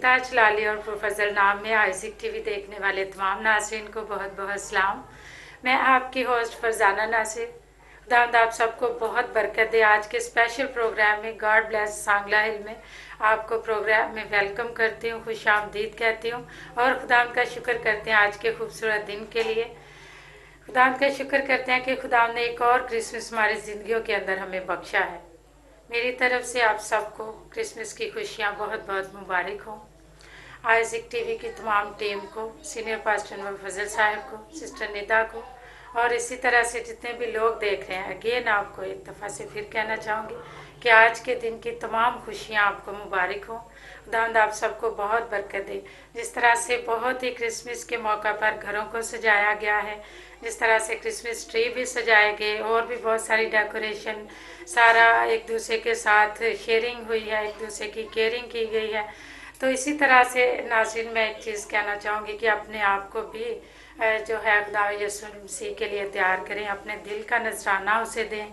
मुमताज लाली और प्रोफेसर नाम में आइज़िक टीवी देखने वाले तमाम नाज़रीन को बहुत बहुत सलाम। मैं आपकी होस्ट फरजाना नासिर। खुदावंद आप सबको बहुत बरकत दे। आज के स्पेशल प्रोग्राम में गॉड ब्लेस सांगला हिल में आपको प्रोग्राम में वेलकम करती हूँ, खुश आमदीद कहती हूँ और खुदावंद का शुक्र करते हैं आज के खूबसूरत दिन के लिए। खुदावंद का शुक्र करते हैं कि खुदावंद ने एक और क्रिसमस हमारी ज़िंदगियों के अंदर हमें बख्शा है। मेरी तरफ से आप सबको क्रिसमस की खुशियाँ बहुत बहुत मुबारक हो। आइज़िक टीवी की तमाम टीम को, सीनियर पास्टर नूर फजल साहब को, सिस्टर निदा को और इसी तरह से जितने भी लोग देख रहे हैं, अगेन आपको एक दफ़ा से फिर कहना चाहूँगी कि आज के दिन की तमाम खुशियाँ आपको मुबारक हो। खुदावंद आप सबको बहुत बरकत दे। जिस तरह से बहुत ही क्रिसमस के मौका पर घरों को सजाया गया है, जिस तरह से क्रिसमस ट्री भी सजाए गए और भी बहुत सारी डेकोरेशन, सारा एक दूसरे के साथ शेयरिंग हुई है, एक दूसरे की केयरिंग की गई है। तो इसी तरह से नाज़रीन मैं एक चीज़ कहना चाहूँगी कि अपने आप को भी जो है खुदा यीशु मसीह के लिए तैयार करें, अपने दिल का नजराना उसे दें,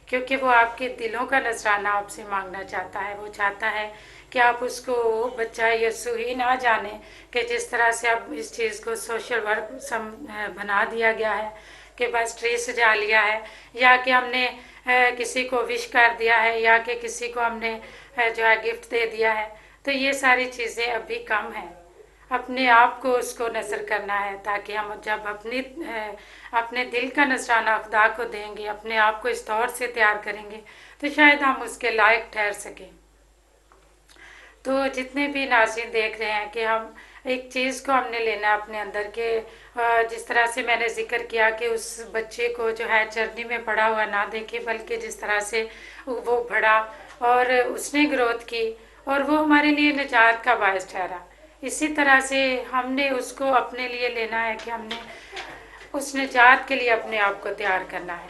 क्योंकि वो आपके दिलों का नजराना आपसे मांगना चाहता है। वो चाहता है कि आप उसको बच्चा यीशु ही ना जाने कि जिस तरह से अब इस चीज़ को सोशल वर्क बना दिया गया है कि बस ट्री सजा लिया है या कि हमने किसी को विश कर दिया है या कि किसी को हमने जो है गिफ्ट दे दिया है। तो ये सारी चीज़ें अभी कम हैं। अपने आप को उसको नज़र करना है, ताकि हम जब अपने दिल का नजराना खुदा को देंगे, अपने आप को इस तौर से तैयार करेंगे तो शायद हम उसके लायक ठहर सकें। तो जितने भी नाज़रीन देख रहे हैं कि हम एक चीज़ को हमने लेना अपने अंदर के, जिस तरह से मैंने जिक्र किया कि उस बच्चे को जो है चरनी में पड़ा हुआ ना देखे, बल्कि जिस तरह से वो बढ़ा और उसने ग्रोथ की और वो हमारे लिए निजात का बायस ठहरा। इसी तरह से हमने उसको अपने लिए लेना है कि हमने उस निजात के लिए अपने आप को तैयार करना है,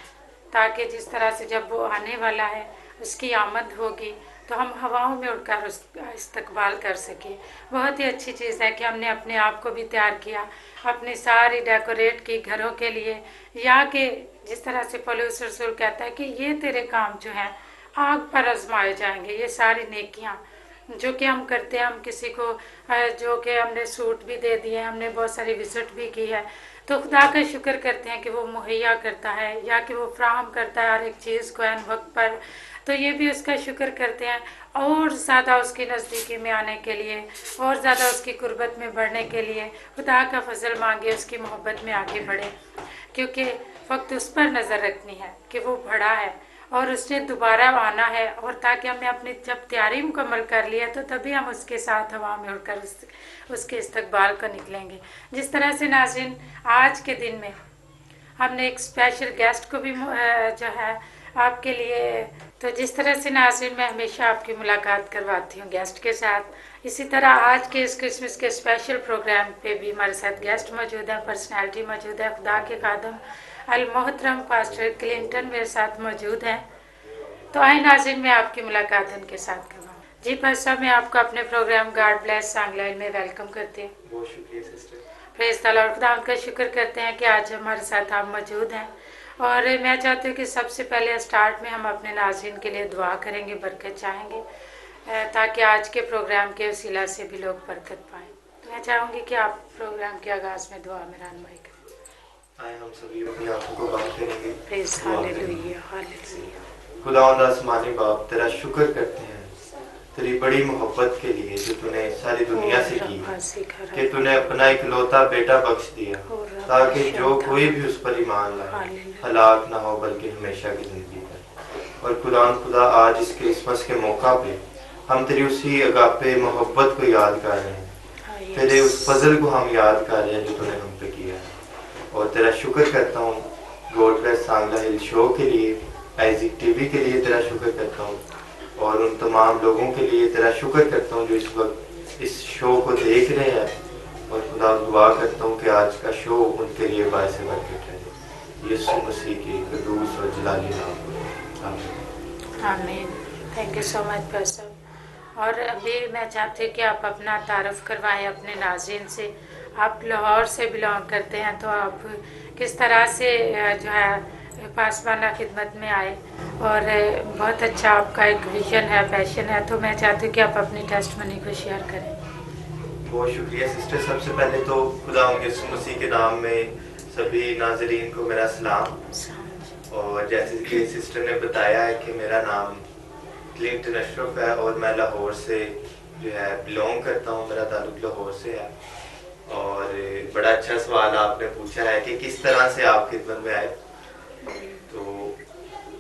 ताकि जिस तरह से जब वो आने वाला है, उसकी आमद होगी तो हम हवाओं में उड़कर उसका इस्तकबाल कर सकें। बहुत ही अच्छी चीज़ है कि हमने अपने आप को भी तैयार किया, अपनी सारी डेकोरेट की घरों के लिए, या कि जिस तरह से पौलुस रसूल कहता है कि ये तेरे काम जो हैं आग पर आजमाए जाएंगे। ये सारी नेकियां जो कि हम करते हैं, हम किसी को जो कि हमने सूट भी दे दिए, हमने बहुत सारी विजिट भी की है, तो खुदा का शुक्र करते हैं कि वो मुहैया करता है या कि वो फ्राहम करता है हर एक चीज़ को एन वक्त पर। तो ये भी उसका शुक्र करते हैं और ज़्यादा उसकी नज़दीकी में आने के लिए और ज़्यादा उसकी कुर्बत में बढ़ने के लिए खुदा का फजल मांगे, उसकी मोहब्बत में आगे बढ़े, क्योंकि वक्त उस पर नज़र रखनी है कि वो बड़ा है और उसने दोबारा आना है, और ताकि हमने अपनी जब तैयारी मुकम्मल कर ली है तो तभी हम उसके साथ हवा में उड़कर उसके इस्तकबाल को निकलेंगे। जिस तरह से नाज़रीन आज के दिन में हमने एक स्पेशल गेस्ट को भी जो है आपके लिए, तो जिस तरह से नाज़रीन मैं हमेशा आपकी मुलाकात करवाती हूँ गेस्ट के साथ, इसी तरह आज के इस क्रिसमस के स्पेशल प्रोग्राम पे भी हमारे साथ गेस्ट मौजूद हैं, पर्सनैलिटी मौजूद है। खुदा के खादम अल मोहतरम पास्टर क्लिंटन मेरे साथ मौजूद हैं। तो आए नाज़रीन मैं आपकी मुलाकात उनके साथ करवाऊँ। जी पास्टर साहब, मैं आपको अपने प्रोग्राम गॉड ब्लेस सांगला में वेलकम करती हूँ। बहुत शुक्रिया सिस्टर। Praise the Lord. खुदा का शुक्र करते हैं कि आज हमारे साथ आप मौजूद हैं, और मैं चाहती हूँ कि सबसे पहले स्टार्ट में हम अपने नाज़रीन के लिए दुआ करेंगे, बरकत चाहेंगे, ताकि आज के प्रोग्राम के वसीला से भी लोग बरकत पाएँ। तो मैं चाहूँगी कि आप प्रोग्राम के आगाज़ में दुआ में रहनुमाई करें। आए हम सभी अपनी आंखों को बंद करेंगे। Praise hallelujah hallelujah. खुदावंद आसमानी बाप, तेरा शुक्र करते हैं तेरी बड़ी मोहब्बत के लिए जो तूने सारी दुनिया से की, कि तूने अपना इकलौता बेटा बख्श दिया ताकि जो कोई भी उस पर ईमान लाए हलाक ना हो बल्कि हमेशा की जिंदगी पाए। और खुदा आज इस क्रिसमस के मौका पे हम तेरी उसी अगापे मोहब्बत को याद कर रहे हैं, तेरे उस फजल को हम याद कर रहे हैं जो तूने हम पे किया है। और तेरा शुक्र करता हूँ गॉड ब्लेस सांगला हिल शो के लिए, आइज़िक टीवी के लिए तेरा शुक्र करता हूँ, और उन तमाम लोगों के लिए तेरा शुक्र करता हूँ जो इस वक्त इस शो को देख रहे हैं। और खुदा दुआ करता हूँ कि आज का शो उनके लिए बायस बरकत रहे, यीशु मसीह के कदूस और जलाली नाम में आमीन। आमीन। Thank you so much pastor. और अभी मैं चाहती हूँ कि आप अपना तारुफ करवाएं अपने नाज़रीन से। आप लाहौर से बिलोंग करते हैं, तो आप किस तरह से जो है पासबाना खिदमत में आए, और बहुत अच्छा आपका एक विजन है, पैशन है, तो मैं चाहती हूँ कि आप अपनी टेस्टमनी को शेयर करें। बहुत शुक्रिया सिस्टर। सबसे पहले तो खुदा उनके मसीह के नाम में सभी नाजरीन को मेरा सलाम। और जैसे कि सिस्टर ने बताया है कि मेरा नाम क्लिंटन अशरफ है और मैं लाहौर से जो है बिलोंग करता हूँ, मेरा ताल्लुक लाहौर से है। और बड़ा अच्छा सवाल आपने पूछा है कि किस तरह से आप खिदमत में आए। तो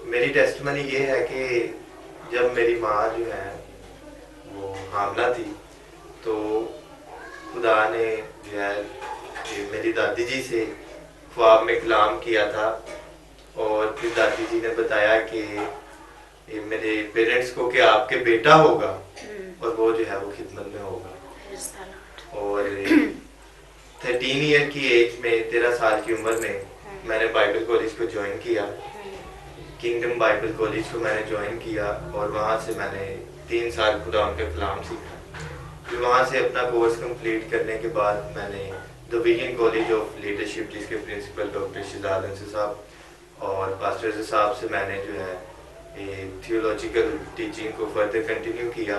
मेरी टेस्टमनी ये है कि जब मेरी माँ जो है वो हामला थी तो खुदा ने जो है मेरी दादी जी से ख्वाब में कलाम किया था और फिर दादी जी ने बताया कि मेरे पेरेंट्स को कि आपके बेटा होगा और वो जो है वो खिदमत में होगा। और 13 ईयर की एज में 13 साल की उम्र में मैंने बाइबल कॉलेज को ज्वाइन किया, किंगडम बाइबल कॉलेज को मैंने ज्वाइन किया और वहाँ से मैंने 3 साल खुदा उनका कलाम सीखा। फिर वहाँ से अपना कोर्स कंप्लीट करने के बाद मैंने the vision college of leadership, जिसके प्रिंसिपल डॉक्टर शहजाद अंसर साहब और पास्टर साहब से मैंने जो है थियोलॉजिकल टीचिंग को फर्दर कंटिन्यू किया।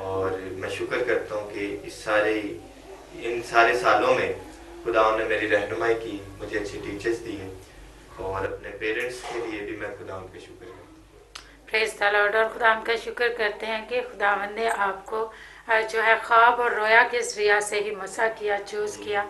और मैं शुक्र करता हूँ कि इन सारे सालों में खुदा ने मेरी रहनुमाई की, मुझे अच्छे टीचर्स दिए और अपने पेरेंट्स के लिए भी मैं खुदा का शुक्र करता हूँ। Praise the Lord. और खुदा का शुक्र करते हैं कि खुदावंद ने आपको जो है ख्वाब और रोया के ज़रिया से ही मसा किया, चूज़ किया।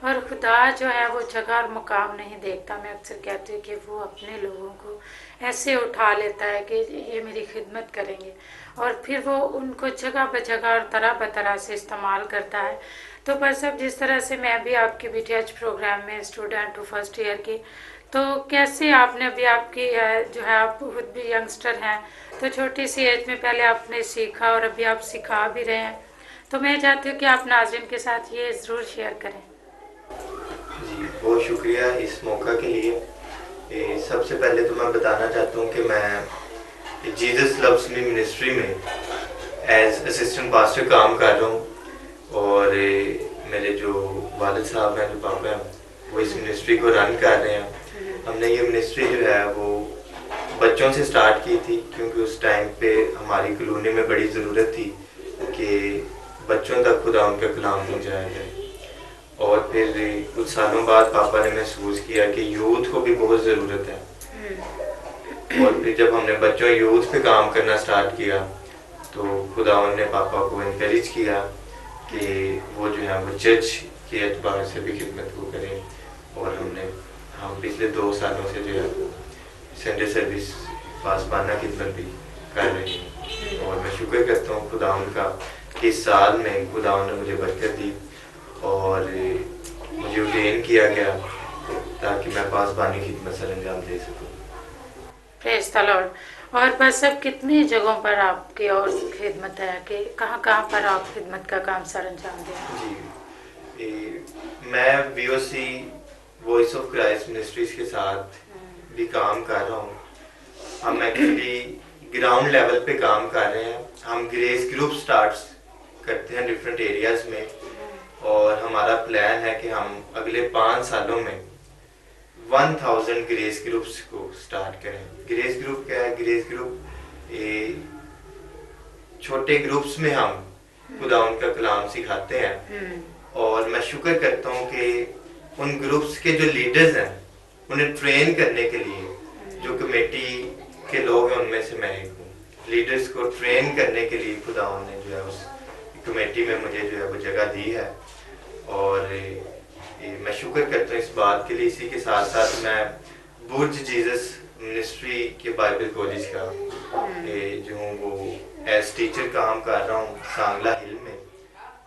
और खुदा जो है वो जगह और मुकाम नहीं देखता। मैं अक्सर कहती हूँ कि वो अपने लोगों को ऐसे उठा लेता है कि ये मेरी खिदमत करेंगे और फिर वो उनको जगह ब जगह और तरह ब तरह से इस्तेमाल करता है। तो पर सब जिस तरह से मैं भी आपके BTH प्रोग्राम में स्टूडेंट हूँ फर्स्ट ईयर की, तो कैसे आपने अभी आपकी जो है आप खुद भी यंगस्टर हैं तो छोटी सी एज में पहले आपने सीखा और अभी आप सिखा भी रहे हैं, तो मैं चाहती हूँ कि आप नाज़रीन के साथ ये ज़रूर शेयर करें। जी बहुत शुक्रिया इस मौका के लिए। सबसे पहले तो मैं बताना चाहता हूँ कि मैं जीसस लव्स मी मिनिस्ट्री में एज असिस्टेंट पास्टर काम कर रहा हूँ और मेरे जो वालिद साहब हैं, जो पापा हैं, वो इस मिनिस्ट्री को रन कर रहे हैं। हमने ये मिनिस्ट्री जो है वो बच्चों से स्टार्ट की थी क्योंकि उस टाइम पे हमारी कॉलोनी में बड़ी ज़रूरत थी कि बच्चों तक खुदा उनका कलाम पहुँचाया जाए। और फिर कुछ सालों बाद पापा ने महसूस किया कि यूथ को भी बहुत ज़रूरत है। और फिर जब हमने बच्चों यूथ पे काम करना स्टार्ट किया तो खुदा ने पापा को इनकरेज किया कि वो जो है वो चर्च के एतबार से भी खिदमत को करें। और हम पिछले 2 सालों से जो है संडे सर्विस पासबाना खिदमत भी कर रहे हैं। और मैं शुक्र करता हूँ खुदा का कि इस साल में खुदा ने मुझे बरकत दी और मुझे ऑर्डेन किया गया ताकि मैं पासबानी खिदमत सर अंजाम दे सकूँ। Praise the Lord. और बस अब कितनी जगहों पर आपकी और खिदमत है कि कहाँ पर आप खिदमत का काम सर अंजाम दें? जी मैं VOC voice of Christ ministries के साथ भी काम कर रहा हूँ। हम एक्चुअली ग्राउंड लेवल पे काम कर रहे हैं। हम ग्रेस ग्रुप स्टार्ट करते हैं डिफरेंट एरियाज में और हमारा प्लान है कि हम अगले 5 सालों में 1000 ग्रेस ग्रुप्स को स्टार्ट करें। ग्रेस ग्रुप क्या है? ग्रेस ग्रुप छोटे ग्रुप्स में हम खुदा उनका कलाम सिखाते हैं। और मैं शुक्र करता हूँ कि उन ग्रुप्स के जो लीडर्स हैं उन्हें ट्रेन करने के लिए जो कमेटी के लोग हैं उनमें से मैं एक हूँ। लीडर्स को ट्रेन करने के लिए खुदा ने जो है उस कमेटी में मुझे जो है वो जगह दी है। और मैं शुक्र करता हूँ इस बात के लिए। इसी के साथ साथ मैं बुर्ज जीसस मिनिस्ट्री के बाइबल कॉलेज का जो हूँ वो एज टीचर काम कर रहा हूँ सांगला हिल में।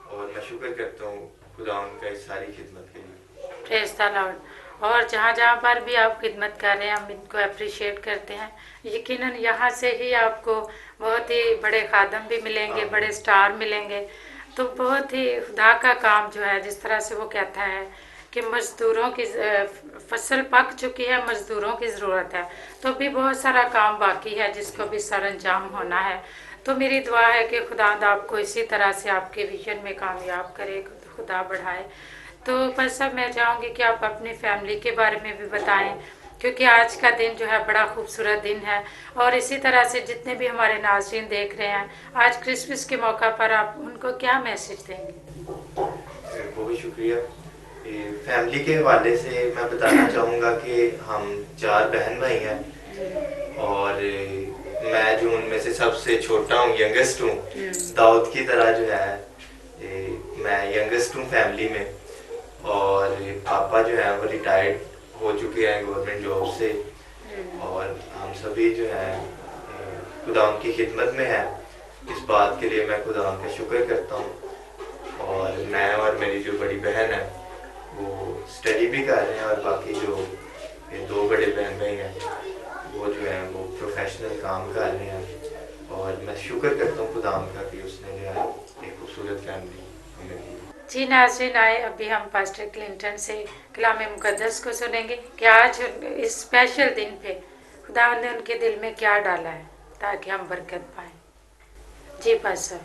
और मैं शुक्र करता हूँ खुदा उनका इस सारी खिदमत के लिए। Praise the Lord. और जहाँ पर भी आप खिदमत कर रहे हैं हम इनको अप्रिशिएट करते हैं। यकीनन यहाँ से ही आपको बहुत ही बड़े खादम भी मिलेंगे, बड़े स्टार मिलेंगे। तो बहुत ही खुदा का काम जो है, जिस तरह से वो कहता है कि मज़दूरों की फसल पक चुकी है, मज़दूरों की ज़रूरत है, तो भी बहुत सारा काम बाकी है जिसको भी सर अंजाम होना है। तो मेरी दुआ है कि खुदा आपको इसी तरह से आपके विजन में कामयाब करे, खुदा बढ़ाए। तो बस अब मैं चाहूँगी कि आप अपनी फैमिली के बारे में भी बताएं क्योंकि आज का दिन जो है बड़ा खूबसूरत दिन है। और इसी तरह से जितने भी हमारे नाज़रीन देख रहे हैं, आज क्रिसमस के मौका पर आप उनको क्या मैसेज देंगे? बहुत शुक्रिया। फैमिली के हवाले से मैं बताना चाहूँगा कि हम 4 बहन भाई हैं और मैं जो उनमें से सबसे छोटा हूँ, यंगेस्ट हूँ। दाऊद की तरह जो है मैं यंगेस्ट हूँ फैमिली में। और पापा जो है वो रिटायर्ड हो चुके हैं गवर्नमेंट जॉब से। और हम सभी जो है खुदा की खिदमत में हैं। इस बात के लिए मैं खुदा का शुक्र करता हूँ। और मैं और मेरी जो बड़ी बहन है वो स्टडी भी कर रहे हैं, और बाकी जो 2 बड़े बहन भाई हैं वो जो है वो प्रोफेशनल काम कर रहे हैं। और मैं शुक्र करता हूँ खुदा का कि उसने जो है एक खूबसूरत फैमिली हमें दी। जी नाज़रीन, आए अभी हम पास्टर क्लिंटन से कलाम मुकद्दस को सुनेंगे कि आज इस स्पेशल दिन पे खुदा ने उनके दिल में क्या डाला है ताकि हम बरकत पाएं। जी पास्टर।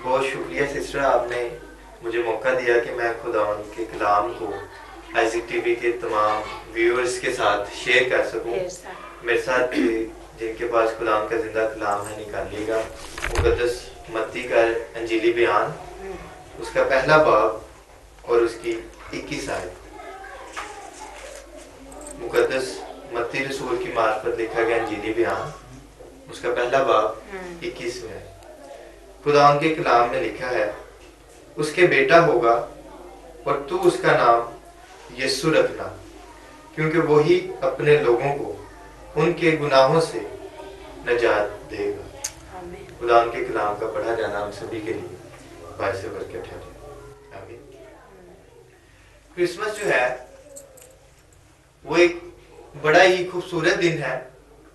बहुत शुक्रिया सिस्टर, आपने मुझे मौका दिया कि मैं खुदा के कलाम को आइज़िक टीवी के तमाम व्यूअर्स के साथ शेयर कर सकूं। मेरे साथ जिनके पास खुदा का जिंदा कलाम है निकालिएगा मुकद्दस मत्ती का अंजीली बयान, उसका पहला बाब और उसकी 21 आयत। मुकद्दस मत्ती रसूल की मार्फत लिखा गया अंजीली बयान, उसका पहला बाब 21 में। खुदा के कलाम में लिखा है, उसके बेटा होगा और तू उसका नाम यीशु रखना, क्योंकि वही अपने लोगों को उनके गुनाहों से नजात देगा। खुदा के कलाम का पढ़ा जाना हम सभी के लिए बायस बरकत है। आमीन। क्रिसमस जो है वो एक बड़ा ही खूबसूरत दिन है,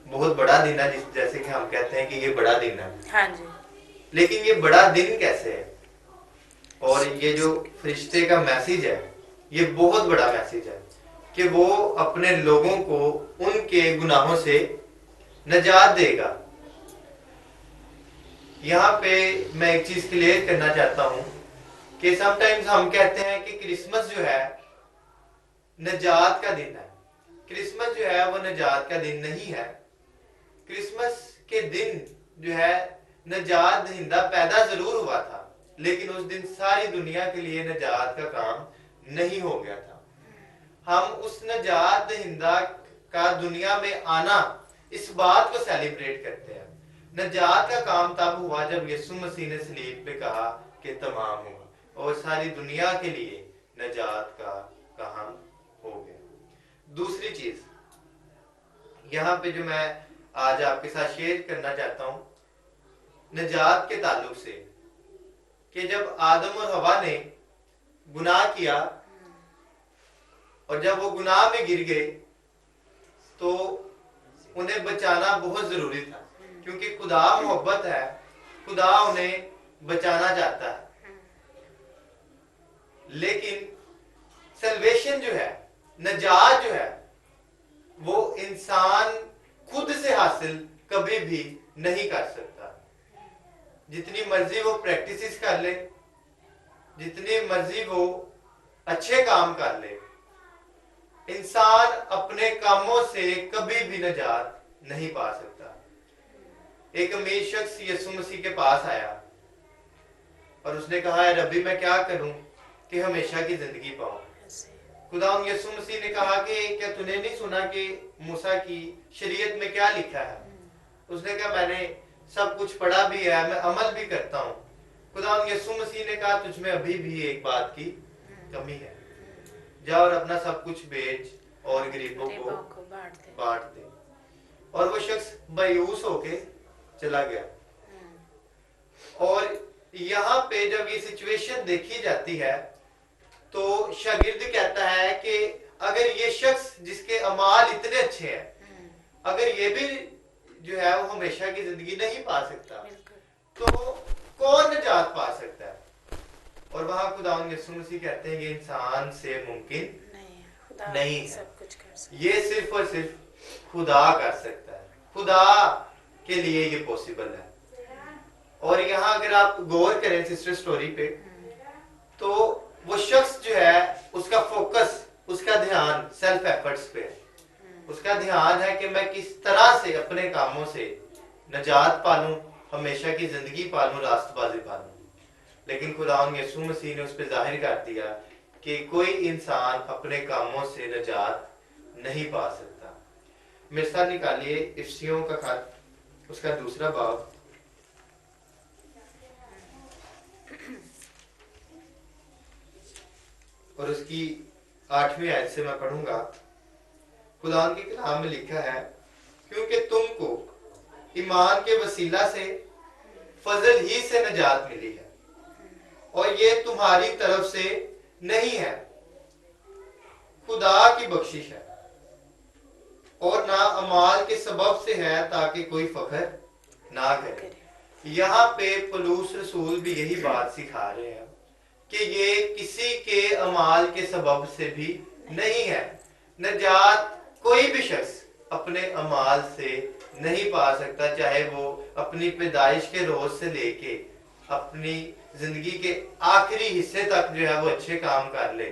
बहुत बड़ा दिन है, जैसे कि हम कहते हैं कि ये बड़ा दिन है। हाँ जी। लेकिन ये बड़ा दिन कैसे है? और ये जो फरिश्ते का मैसेज है ये बहुत बड़ा मैसेज है कि वो अपने लोगों को उनके गुनाहों से नजात देगा। यहाँ पे मैं एक चीज क्लियर करना चाहता हूँ कि समटाइम्स हम कहते हैं कि क्रिसमस जो है नजात का दिन है। क्रिसमस जो है वो नजात का दिन नहीं है। क्रिसमस के दिन जो है नजात दहिंदा पैदा जरूर हुआ था, लेकिन उस दिन सारी दुनिया के लिए नजात का काम नहीं हो गया था। हम उस नजात दहिंदा का दुनिया में आना, इस बात को सेलिब्रेट करते हैं। नजात का काम तब हुआ जब यीशु मसीह ने सलीब पे कहा कि तमाम हुआ, और सारी दुनिया के लिए नजात का काम हो गया। दूसरी चीज यहाँ पे जो मैं आज आपके साथ शेयर करना चाहता हूँ नजात के ताल्लुक से, कि जब आदम और हवा ने गुनाह किया और जब वो गुनाह में गिर गए तो उन्हें बचाना बहुत जरूरी था, क्योंकि खुदा मोहब्बत है, खुदा उन्हें बचाना चाहता है। लेकिन सल्वेशन जो है, नजात जो है, वो इंसान खुद से हासिल कभी भी नहीं कर सकता। जितनी मर्जी वो प्रैक्टिसेस कर ले, जितनी मर्जी वो अच्छे काम कर ले, इंसान अपने कामों से कभी भी नजात नहीं पा सकता। एक अमीर शख्स यीशु मसीह के पास आया और उसने कहा है, रब्बी मैं क्या करूं कि हमेशा की जिंदगी पाऊं। खुदा यीशु मसीह ने कहा कि क्या तूने नहीं सुना कि मूसा की शरीयत में क्या लिखा है? उसने कहा मैंने सब कुछ पढ़ा भी है, मैं अमल भी करता हूँ। खुदा यीशु मसीह ने कहा तुझ में अभी भी एक बात की कमी है, जा और अपना सब कुछ बेच और गरीबों को बांट दे। और वो शख्स मायूस होके चला गया। और यहाँ पे जब ये सिचुएशन देखी जाती है तो शागिर्द कहता है कि अगर ये शख्स जिसके अमाल इतने अच्छे हैं, अगर ये भी जो है वो हमेशा की जिंदगी नहीं पा सकता, तो कौन निजात पा सकता है? और वहां खुदा यीशु मसीह कहते हैं ये इंसान से मुमकिन नहीं है, ये सिर्फ और सिर्फ खुदा कर सकता है, खुदा के लिए ये पॉसिबल है। और यहाँ अगर आप गौर करें सिस्टर स्टोरी पे, तो वो शख्स जो है उसका फोकस, उसका ध्यान सेल्फ एफर्ट्स पे है। उसका ध्यान है कि मैं किस तरह से अपने कामों से नजात पालूं, हमेशा की जिंदगी पालूं, रास्तबाजी पालूं। लेकिन खुदावंद यीशु मसीह ने उस पर जाहिर कर दिया कि कोई इंसान अपने कामों से नजात नहीं पा सकता। मेरे साथ निकालिए इफ्सियों का खत, उसका 2 बाब और उसकी 8वीं आयत से मैं पढ़ूंगा। खुदावंद के कलाम में लिखा है, क्योंकि तुमको ईमान के वसीला से फजल ही से नजात मिली है, और ये तुम्हारी तरफ से नहीं है, खुदा की बख्शिश है, और ना अमाल के सबब से है, ताकि कोई फख्र ना करे। यहाँ पे पौलुस रसूल भी यही बात सिखा रहे हैं कि ये किसी के अमाल के सबब से भी नहीं है। नजात कोई भी शख्स अपने अमाल से नहीं पा सकता, चाहे वो अपनी पैदाइश के रोज से लेके अपनी जिंदगी के आखिरी हिस्से तक जो है वो अच्छे काम कर ले,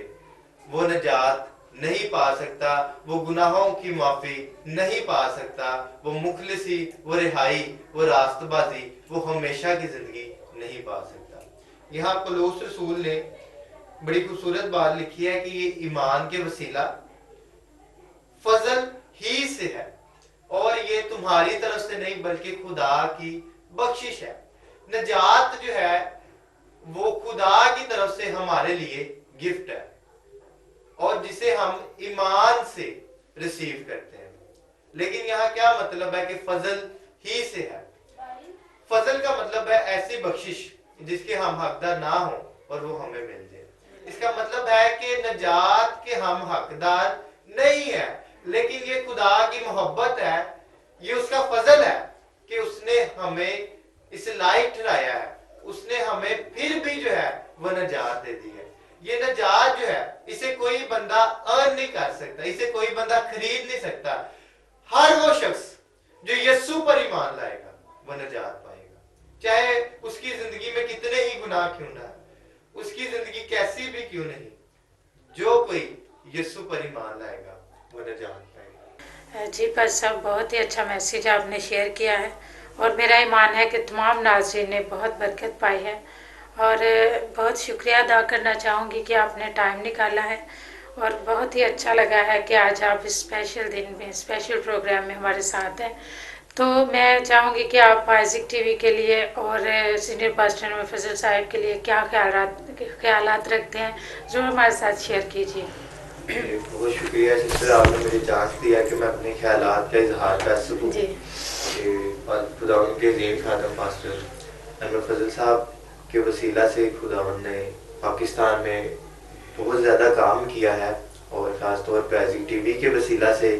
वो नजात नहीं पा सकता, वो गुनाहों की माफी नहीं पा सकता, वो मुखलिसी, वो रिहाई, वो रास्तबाजी, वो हमेशा की जिंदगी नहीं पा सकता। यहाँ पौलुस रसूल ने बड़ी खूबसूरत बात लिखी है कि ये ईमान के वसीला फजल ही से है, और ये तुम्हारी तरफ से नहीं बल्कि खुदा की बख्शिश है। नजात जो है वो खुदा की तरफ से हमारे लिए गिफ्ट है, और जिसे हम ईमान से रिसीव करते हैं। लेकिन यहाँ क्या मतलब है कि फजल ही से है। फजल का मतलब है ऐसी बख्शिश जिसके हम हकदार ना हो और वो हमें मिल जाए। इसका मतलब है कि नजात के हम हकदार नहीं है, लेकिन ये खुदा की मोहब्बत है, ये उसका फजल है कि उसने हमें इस लायक ठहराया है, उसने हमें फिर भी जो है वो नजात दे दी है। ये नजात जो है इसे कोई बंदा अर्न नहीं कर सकता, इसे कोई बंदा खरीद नहीं सकता। हर वो शख्स जो यीशु पर ईमान लाएगा वो नजात पाएगा, चाहे उसकी जिंदगी में कितने ही गुनाह क्यों ना, उसकी जिंदगी कैसी भी क्यों नहीं, जो कोई यीशु पर ईमान लाएगा वो नजात पाएगा। जी पर सब बहुत ही अच्छा मैसेज आपने शेयर किया है, और मेरा ईमान है कि तमाम नाज़रीन ने बहुत बरकत पाई है। और बहुत शुक्रिया अदा करना चाहूँगी कि आपने टाइम निकाला है, और बहुत ही अच्छा लगा है कि आज आप इस स्पेशल दिन में, स्पेशल प्रोग्राम में हमारे साथ हैं। तो मैं चाहूँगी कि आप आइज़िक टीवी के लिए और सीनियर पास्टर नूर फजल साहब के लिए क्या ख्यालात रखते हैं, ज़रूर हमारे साथ शेयर कीजिए। बहुत शुक्रिया सिस्टर, आपने मुझे चांस दिया कि मैं अपने ख्यालात का इजहार कर सकूं। जी, खुदावंद के ज़ीन खादम पास्टर नूर फजल साहब के वसीला से खुदावंद ने पाकिस्तान में बहुत ज़्यादा काम किया है, और ख़ासतौर पर आइज़िक टीवी के वसीला से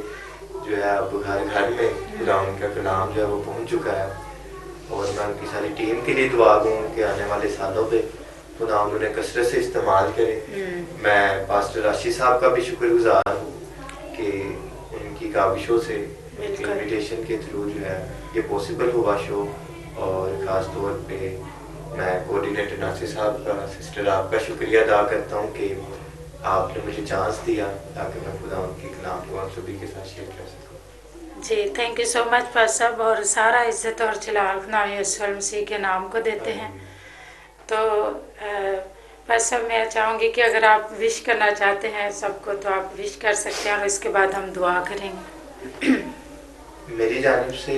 जो है अब घर घर में खुदावंद का कलाम जो है वो पहुँच चुका है। और मैं उनकी सारी टीम के लिए दुआ दूँ कि आने वाले सालों पे खुदावंद उन्हें कसरत से इस्तेमाल करे। मैं पास्टर राशि साहब का भी शुक्रगुजार हूँ कि उनकी काविशों से, उनकी इन्विटेशन के थ्रू जो है ये पॉसिबल हुआ शो। और ख़ास तौर पे मैं कोऑर्डिनेटर नासिर साहब का, सिस्टर आपका शुक्रिया अदा करता हूँ कि आपने मुझे चांस दिया ताकि मैं खुदा उनके कलाम को आप सभी के साथ शेयर कर सकूँ। जी, थैंक यू सो मच पास साहब, और सारा इज्जत और जलाल खुदा यीशु मसीह के नाम को देते हैं। तो बस अब मैं चाहूँगी कि अगर आप विश करना चाहते हैं सबको तो आप विश कर सकते हैं, और इसके बाद हम दुआ करेंगे। मेरी जानिब से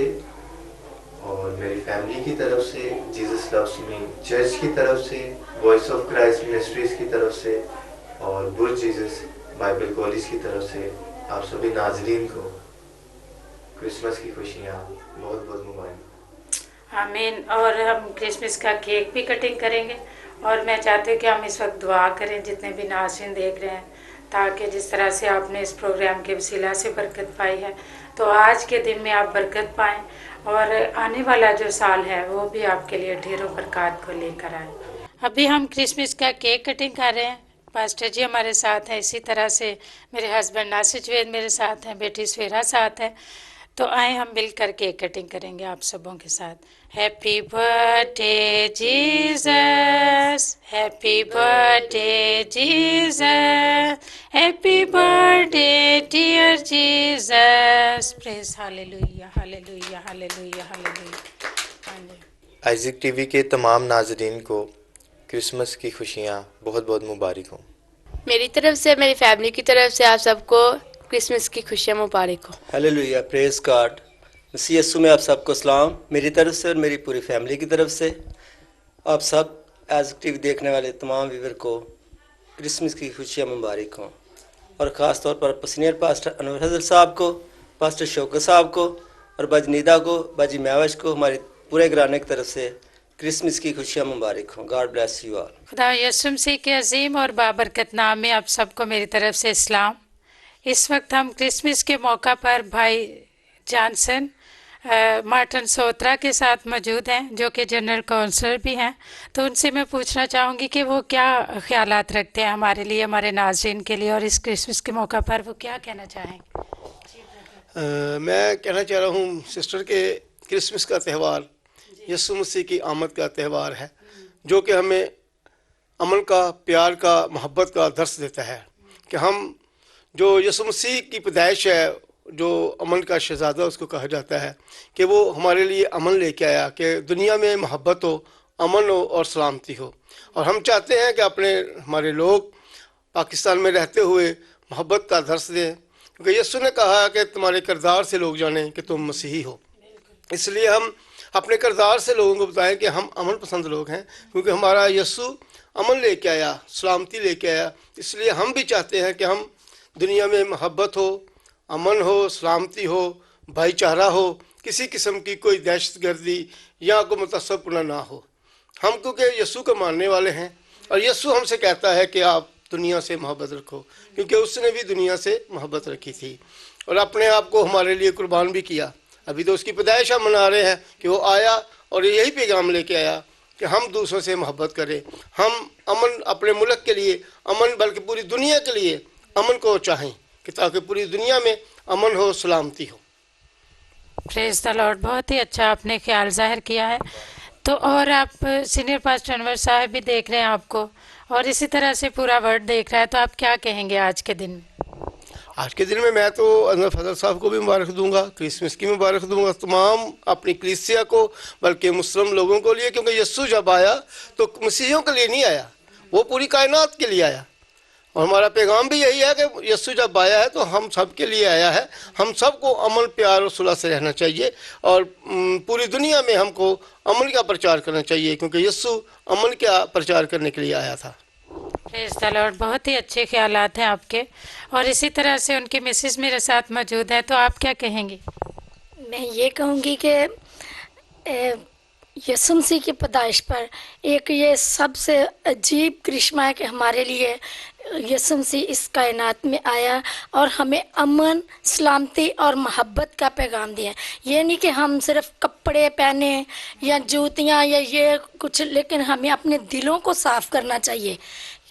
और मेरी फैमिली की तरफ से, जीसस लव्स मी चर्च की तरफ से, वॉइस ऑफ क्राइस्ट मिनिस्ट्रीज की तरफ से और बुर्ज जीसस बाइबल कॉलेज की तरफ से आप सभी नाजरीन को क्रिसमस की खुशियाँ बहुत बहुत मुबारक। आमीन। और हम क्रिसमस का केक भी कटिंग करेंगे, और मैं चाहती हूँ कि हम इस वक्त दुआ करें जितने भी नाज़रीन देख रहे हैं, ताकि जिस तरह से आपने इस प्रोग्राम के वसीला से बरकत पाई है, तो आज के दिन में आप बरकत पाएँ, और आने वाला जो साल है वो भी आपके लिए ढेरों बरकत को लेकर आए। अभी हम क्रिसमस का केक कटिंग कर रहे हैं। पास्टर जी हमारे साथ हैं, इसी तरह से मेरे हस्बैंड नासिर जवेद मेरे साथ हैं, बेटी स्वेरा साथ है। तो आए हम मिलकर केक कटिंग करेंगे आप सबों के साथ। Happy birthday Jesus, happy birthday Jesus, Happy birthday, dear Jesus. Praise hallelujah, hallelujah, hallelujah, hallelujah. Isaac TV के तमाम नाजरीन को क्रिसमस की खुशियाँ बहुत बहुत मुबारक हों। मेरी तरफ से, मेरी फैमिली की तरफ से आप सबको क्रिसमस की खुशियाँ मुबारक हो। Hallelujah, praise God. मसीह यीशु में आप सबको सलाम मेरी तरफ से और मेरी पूरी फैमिली की तरफ से। आप सब आइज़िक टीवी देखने वाले तमाम व्यूअर को क्रिसमस की खुशियाँ मुबारक हों, और ख़ास तौर पर सीनियर पास्टर अनवर फजल साहब को, पास्टर शौकत साहब को और बाजी नीदा को, बाजी मैवश को, हमारे पूरे घराने की तरफ से क्रिसमस की खुशियाँ मुबारक हों। God bless you all. खुदा यीशु मसीह के अजीम और बाबरकत नाम में आप सबको मेरी तरफ से इस्लाम। इस वक्त हम क्रिसमस के मौका पर भाई जॉनसन मार्टिन सोत्रा के साथ मौजूद हैं, जो कि जनरल काउंसलर भी हैं। तो उनसे मैं पूछना चाहूँगी कि वो क्या ख्यालात रखते हैं हमारे लिए, हमारे नाज़रीन के लिए, और इस क्रिसमस के मौका पर वो क्या कहना चाहेंगे। मैं कहना चाह रहा हूँ सिस्टर के क्रिसमस का त्यौहार यीशु मसीह की आमद का त्यौहार है, जो कि हमें अमन का, प्यार का, मोहब्बत का दर्स देता है कि हम जो यीशु मसीह की पैदाइश है, जो अमन का शहज़ादा उसको कहा जाता है, कि वो हमारे लिए अमन लेके आया कि दुनिया में मोहब्बत हो, अमन हो और सलामती हो। और हम चाहते हैं कि हमारे लोग पाकिस्तान में रहते हुए मोहब्बत का दर्स दें, क्योंकि यीशु ने कहा कि तुम्हारे किरदार से लोग जानें कि तुम मसीही हो। इसलिए हम अपने किरदार से लोगों को बताएं कि हम अमन पसंद लोग हैं, क्योंकि हमारा यीशु अमन लेके आया, सलामती लेके आया। इसलिए हम भी चाहते हैं कि हम दुनिया में मोहब्बत हो, अमन हो, सलामती हो, भाईचारा हो, किसी किस्म की कोई दहशतगर्दी या कोई मुतसब्बुपना ना हो। हम क्योंकि यीशु को मानने वाले हैं, और यीशु हमसे कहता है कि आप दुनिया से मोहब्बत रखो, क्योंकि उसने भी दुनिया से मोहब्बत रखी थी और अपने आप को हमारे लिए कुर्बान भी किया। अभी तो उसकी पैदाइश हम मना रहे हैं कि वो आया और यही पैगाम लेके आया कि हम दूसरों से मोहब्बत करें, हम अमन अपने मुल्क के लिए, अमन बल्कि पूरी दुनिया के लिए अमन को चाहें, कि ताकि पूरी दुनिया में अमन हो, सलामती हो। प्रेज द लॉर्ड, बहुत ही अच्छा आपने ख्याल जाहिर किया है। तो और आप सीनियर पास्टर अनवर साहब भी देख रहे हैं आपको, और इसी तरह से पूरा वर्ल्ड देख रहा है, तो आप क्या कहेंगे आज के दिन? आज के दिन में मैं तो अनवर फजल साहब को भी मुबारक दूंगा, क्रिसमस की मुबारक दूंगा, तमाम अपनी कलीसिया को, बल्कि मुस्लिम लोगों को लिए, क्योंकि यीशु जब आया तो मसीहियों के लिए नहीं आया, वो पूरी कायनात के लिए आया। और हमारा पैगाम भी यही है कि यीशु जब आया है तो हम सब के लिए आया है। हम सबको अमन, प्यार और सुलह से रहना चाहिए, और पूरी दुनिया में हमको अमन का प्रचार करना चाहिए, क्योंकि यीशु अमन का प्रचार करने के लिए आया था। प्रेज द लॉर्ड, बहुत ही अच्छे ख्यालात हैं आपके। और इसी तरह से उनकी मिसेस मेरे साथ मौजूद है, तो आप क्या कहेंगी? मैं ये कहूँगी कि यीशु मसीह की पैदाइश पर एक ये सबसे अजीब करिश्मा है कि हमारे लिए यीशु मसीह इस कायनात में आया और हमें अमन, सलामती और मोहब्बत का पैगाम दिया। ये नहीं कि हम सिर्फ कपड़े पहने या जूतियाँ या ये कुछ, लेकिन हमें अपने दिलों को साफ़ करना चाहिए,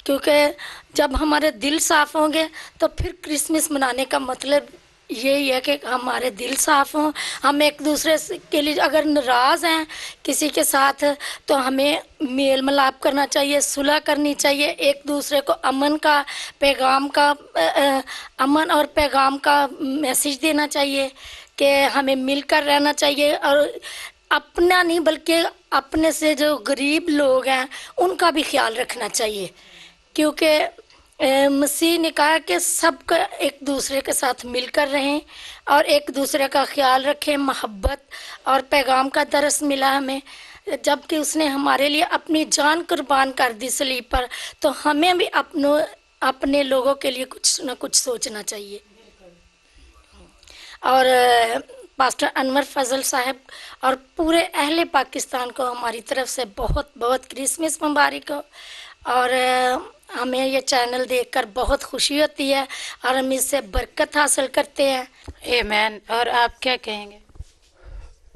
क्योंकि जब हमारे दिल साफ़ होंगे तो फिर क्रिसमस मनाने का मतलब यही है कि हमारे दिल साफ़ हों। हम एक दूसरे के लिए अगर नाराज़ हैं किसी के साथ, तो हमें मेल मिलाप करना चाहिए, सुलह करनी चाहिए, एक दूसरे को अमन और पैगाम का मैसेज देना चाहिए कि हमें मिलकर रहना चाहिए, और अपना नहीं बल्कि अपने से जो गरीब लोग हैं उनका भी ख्याल रखना चाहिए, क्योंकि मसीह ने कहा कि सब एक दूसरे के साथ मिलकर रहें और एक दूसरे का ख्याल रखें। मोहब्बत और पैगाम का दरस मिला हमें, जबकि उसने हमारे लिए अपनी जान कुर्बान कर दी सलीब पर, तो हमें भी अपने लोगों के लिए कुछ न कुछ सोचना चाहिए। और पास्टर अनवर फजल साहब और पूरे अहले पाकिस्तान को हमारी तरफ से बहुत बहुत क्रिसमस मुबारक हो। और हमें ये चैनल देखकर बहुत खुशी होती है और हम इससे बरकत हासिल करते हैं। आमीन। और आप क्या कहेंगे?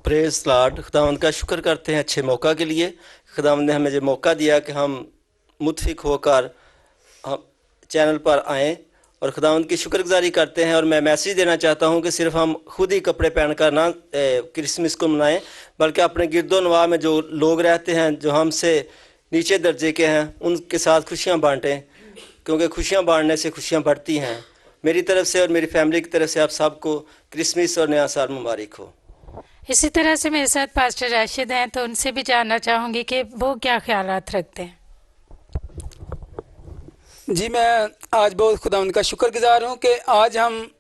प्रेज लॉर्ड, खुदावंद का शुक्र करते हैं अच्छे मौका के लिए। खुदावंद ने हमें जो मौका दिया कि हम मुतफिक होकर हम चैनल पर आएँ और खुदावंद की शुक्रगुजारी करते हैं। और मैं मैसेज देना चाहता हूं कि सिर्फ हम खुद ही कपड़े पहनकर ना क्रिसमस को मनाएं, बल्कि अपने गिरदोनवा में जो लोग रहते हैं, जो हमसे नीचे दर्जे के हैं, उनके साथ खुशियां बांटें। क्योंकि खुशियाँ बांटने से खुशियाँ बढ़ती हैं। मेरी तरफ से और मेरी फैमिली की तरफ से आप सबको क्रिसमस और नया साल मुबारक हो। इसी तरह से मेरे साथ पास्टर राशिद हैं, तो उनसे भी जानना चाहूँगी कि वो क्या ख्यालात रखते हैं। जी, मैं आज बहुत खुदा का शुक्रगुजार हूँ कि आज हम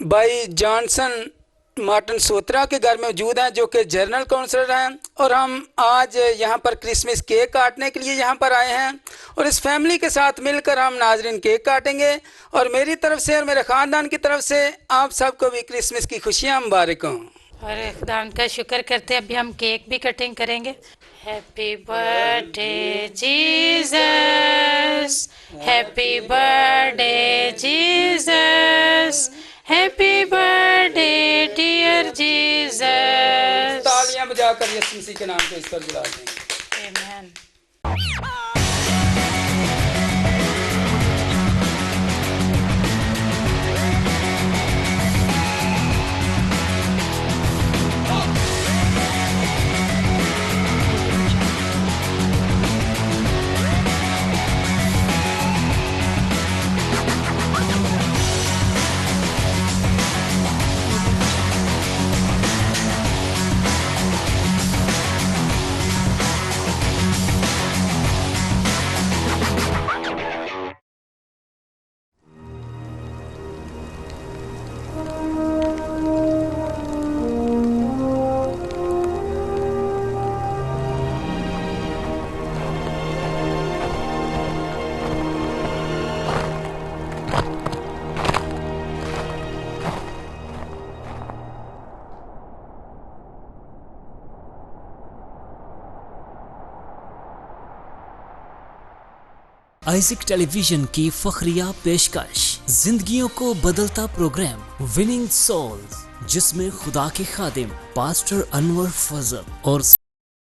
भाई जॉनसन मार्टिन सोत्रा के घर में मौजूद हैं, जो कि जनरल काउंसलर हैं, और हम आज यहाँ पर क्रिसमस केक काटने के लिए यहाँ पर आए हैं और इस फैमिली के साथ मिलकर हम नाजरीन केक काटेंगे। और मेरी तरफ से और मेरे ख़ानदान की तरफ से आप सबको भी क्रिसमस की खुशियाँ मुबारक हों। और खुदा का शुक्र करते हैं, अभी हम केक भी कटिंग करेंगे। Happy birthday Jesus, happy birthday Jesus, happy birthday dear Jesus. तालियां बजाकर यीशु मसीह के नाम पे इस पर बुला दें। आमीन। आइज़िक टेलीविजन की फखरिया पेशकश जिंदगियों को बदलता प्रोग्राम विनिंग सोल्स, जिसमें खुदा के खादिम पास्टर अनवर फजल और